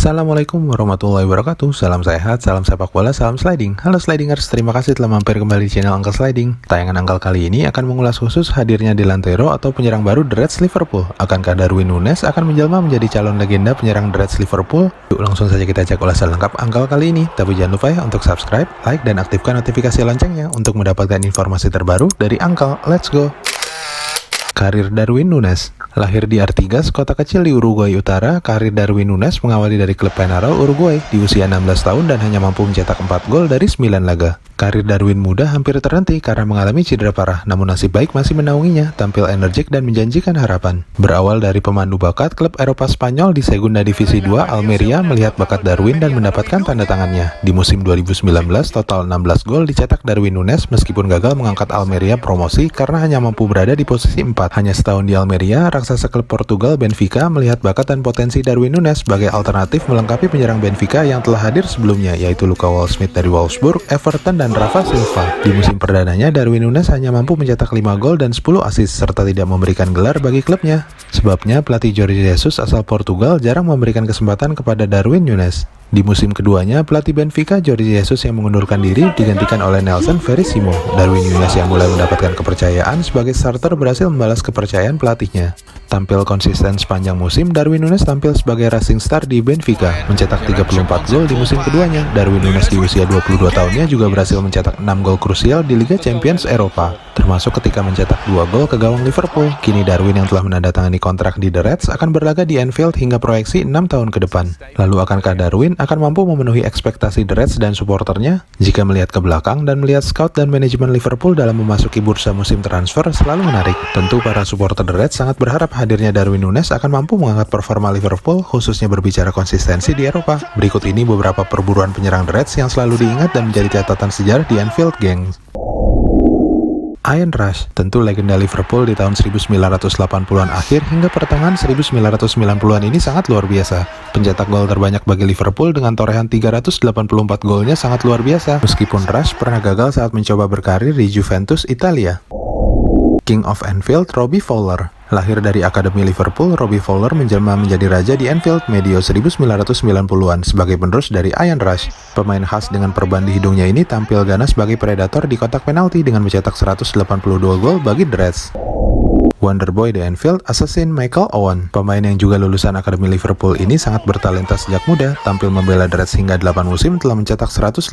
Assalamualaikum warahmatullahi wabarakatuh. Salam sehat, salam sepak bola, salam sliding. Halo slidingers, terima kasih telah mampir kembali di channel Uncle Sliding. Tayangan Uncle kali ini akan mengulas khusus hadirnya Delantero atau penyerang baru The Reds Liverpool. Akankah Darwin Núñez akan menjelma menjadi calon legenda penyerang The Reds Liverpool? Yuk langsung saja kita cek ulasan lengkap Uncle kali ini. Tapi jangan lupa ya untuk subscribe, like, dan aktifkan notifikasi loncengnya untuk mendapatkan informasi terbaru dari Uncle. Let's go! Karir Darwin Núñez. Lahir di Artigas, kota kecil di Uruguay Utara, karir Darwin Núñez mengawali dari klub Peñarol, Uruguay di usia 16 tahun dan hanya mampu mencetak 4 gol dari 9 laga. Karir Darwin muda hampir terhenti karena mengalami cedera parah, namun nasib baik masih menaunginya, tampil energik dan menjanjikan harapan. Berawal dari pemandu bakat klub Eropa Spanyol di Segunda Divisi 2, Almeria melihat bakat Darwin dan mendapatkan tanda tangannya. Di musim 2019, total 16 gol dicetak Darwin Núñez meskipun gagal mengangkat Almeria promosi karena hanya mampu berada di posisi 4. Hanya setahun di Almeria, raksasa klub Portugal Benfica melihat bakat dan potensi Darwin Núñez sebagai alternatif melengkapi penyerang Benfica yang telah hadir sebelumnya, yaitu Luka Waldschmidt dari Wolfsburg, Everton, dan Rafa Silva. Di musim perdananya, Darwin Núñez hanya mampu mencetak 5 gol dan 10 assist serta tidak memberikan gelar bagi klubnya. Sebabnya, pelatih Jorge Jesus asal Portugal jarang memberikan kesempatan kepada Darwin Núñez. Di musim keduanya, pelatih Benfica Jorge Jesus yang mengundurkan diri digantikan oleh Nelson Verissimo. Darwin Núñez yang mulai mendapatkan kepercayaan sebagai starter berhasil membalas kepercayaan pelatihnya. Tampil konsisten sepanjang musim, Darwin Núñez tampil sebagai rising star di Benfica, mencetak 34 gol di musim keduanya. Darwin Núñez di usia 22 tahunnya juga berhasil mencetak 6 gol krusial di Liga Champions Eropa, termasuk ketika mencetak 2 gol ke gawang Liverpool. Kini Darwin yang telah menandatangani kontrak di The Reds akan berlaga di Anfield hingga proyeksi 6 tahun ke depan. Lalu akankah Darwin akan mampu memenuhi ekspektasi The Reds dan suporternya? Jika melihat ke belakang dan melihat scout dan manajemen Liverpool dalam memasuki bursa musim transfer selalu menarik. Tentu para suporter The Reds sangat berharap hadirnya Darwin Núñez akan mampu mengangkat performa Liverpool, khususnya berbicara konsistensi di Eropa. Berikut ini beberapa perburuan penyerang The Reds yang selalu diingat dan menjadi catatan sejarah di Anfield, gengs. Ian Rush, tentu legenda Liverpool di tahun 1980-an akhir hingga pertengahan 1990-an ini sangat luar biasa. Pencetak gol terbanyak bagi Liverpool dengan torehan 384 golnya sangat luar biasa, meskipun Rush pernah gagal saat mencoba berkarir di Juventus, Italia. King of Anfield, Robbie Fowler. Lahir dari Akademi Liverpool, Robbie Fowler menjelma menjadi raja di Anfield medio 1990-an sebagai penerus dari Ian Rush. Pemain khas dengan perban di hidungnya ini tampil ganas sebagai predator di kotak penalti dengan mencetak 182 gol bagi The Reds. Wonderboy di Anfield, Assassin Michael Owen. Pemain yang juga lulusan Akademi Liverpool ini sangat bertalenta sejak muda, tampil membela The Reds hingga 8 musim telah mencetak 157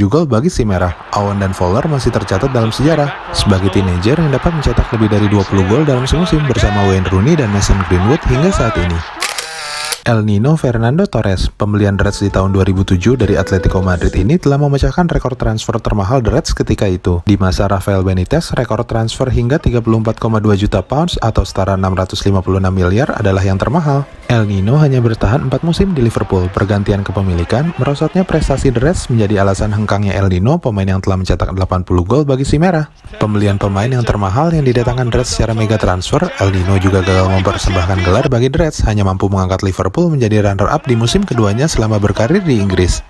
gol bagi si merah. Owen dan Fowler masih tercatat dalam sejarah sebagai teenager yang dapat mencetak lebih dari 20 gol dalam semusim bersama Wayne Rooney dan Mason Greenwood hingga saat ini. El Nino Fernando Torres, pembelian The Reds di tahun 2007 dari Atletico Madrid ini telah memecahkan rekor transfer termahal The Reds ketika itu. Di masa Rafael Benitez, rekor transfer hingga 34,2 juta pounds atau setara 656 miliar adalah yang termahal. El Nino hanya bertahan 4 musim di Liverpool. Pergantian kepemilikan, merosotnya prestasi The Reds menjadi alasan hengkangnya El Nino, pemain yang telah mencetak 80 gol bagi si merah. Pembelian pemain yang termahal yang didatangkan The Reds secara mega transfer, El Nino juga gagal mempersembahkan gelar bagi The Reds, hanya mampu mengangkat Liverpool menjadi runner-up di musim keduanya selama berkarir di Inggris.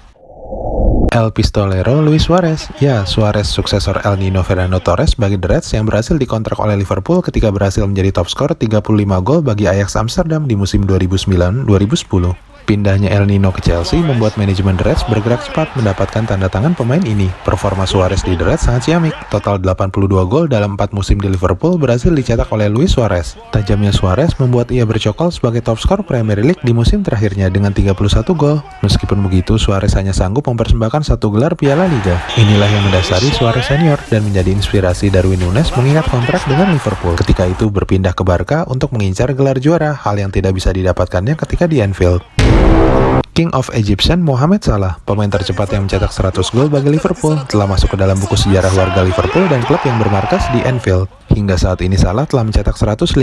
El Pistolero Luis Suarez. Ya, Suarez suksesor El Nino Fernando Torres bagi The Reds yang berhasil dikontrak oleh Liverpool ketika berhasil menjadi top skor 35 gol bagi Ajax Amsterdam di musim 2009-2010. Pindahnya El Nino ke Chelsea membuat manajemen The Reds bergerak cepat mendapatkan tanda tangan pemain ini. Performa Suarez di The Reds sangat ciamik. Total 82 gol dalam 4 musim di Liverpool berhasil dicetak oleh Luis Suarez. Tajamnya Suarez membuat ia bercokol sebagai top skor Premier League di musim terakhirnya dengan 31 gol. Meskipun begitu, Suarez hanya sanggup mempersembahkan 1 gelar Piala Liga. Inilah yang mendasari Suarez senior dan menjadi inspirasi Darwin Núñez mengingat kontrak dengan Liverpool. Ketika itu berpindah ke Barca untuk mengincar gelar juara, hal yang tidak bisa didapatkannya ketika di Anfield. King of Egyptian Mohamed Salah, pemain tercepat yang mencetak 100 gol bagi Liverpool, telah masuk ke dalam buku sejarah warga Liverpool dan klub yang bermarkas di Anfield. Hingga saat ini Salah telah mencetak 156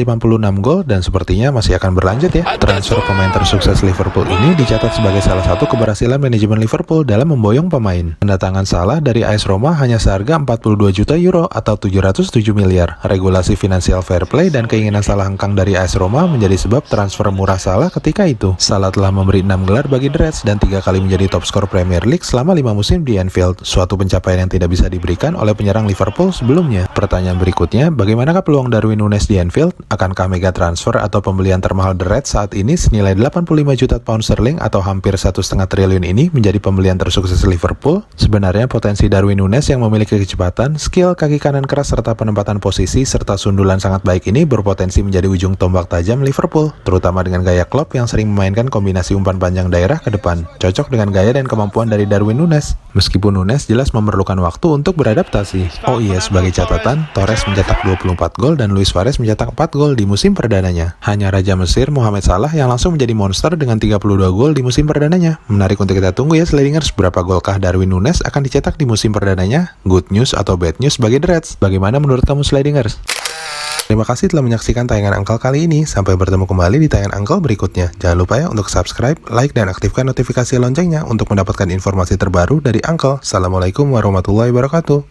gol dan sepertinya masih akan berlanjut ya. Transfer pemain tersukses Liverpool ini dicatat sebagai salah satu keberhasilan manajemen Liverpool dalam memboyong pemain. Kedatangan Salah dari AS Roma hanya seharga 42 juta euro atau 707 miliar. Regulasi finansial fair play dan keinginan Salah hengkang dari AS Roma menjadi sebab transfer murah Salah ketika itu. Salah telah memberi 6 gelar bagi bagi The Reds dan 3 kali menjadi top skor Premier League selama 5 musim di Anfield, suatu pencapaian yang tidak bisa diberikan oleh penyerang Liverpool sebelumnya. Pertanyaan berikutnya, bagaimanakah peluang Darwin Núñez di Anfield? Akankah mega transfer atau pembelian termahal The Reds saat ini senilai 85 juta pound sterling atau hampir 1,5 triliun ini menjadi pembelian tersukses Liverpool? Sebenarnya potensi Darwin Núñez yang memiliki kecepatan, skill kaki kanan keras serta penempatan posisi serta sundulan sangat baik ini berpotensi menjadi ujung tombak tajam Liverpool, terutama dengan gaya Klopp yang sering memainkan kombinasi umpan panjang daerah ke depan, cocok dengan gaya dan kemampuan dari Darwin Núñez. Meskipun Núñez jelas memerlukan waktu untuk beradaptasi. Oh iya, sebagai catatan, Torres mencetak 24 gol dan Luis Suarez mencetak 4 gol di musim perdananya. Hanya Raja Mesir Mohamed Salah yang langsung menjadi monster dengan 32 gol di musim perdananya. Menarik untuk kita tunggu ya Slidingers, berapa golkah Darwin Núñez akan dicetak di musim perdananya? Good news atau bad news bagi The Reds? Bagaimana menurut kamu Slidingers? Terima kasih telah menyaksikan tayangan Uncle kali ini. Sampai bertemu kembali di tayangan Uncle berikutnya. Jangan lupa ya untuk subscribe, like, dan aktifkan notifikasi loncengnya untuk mendapatkan informasi terbaru dari Uncle. Assalamualaikum warahmatullahi wabarakatuh.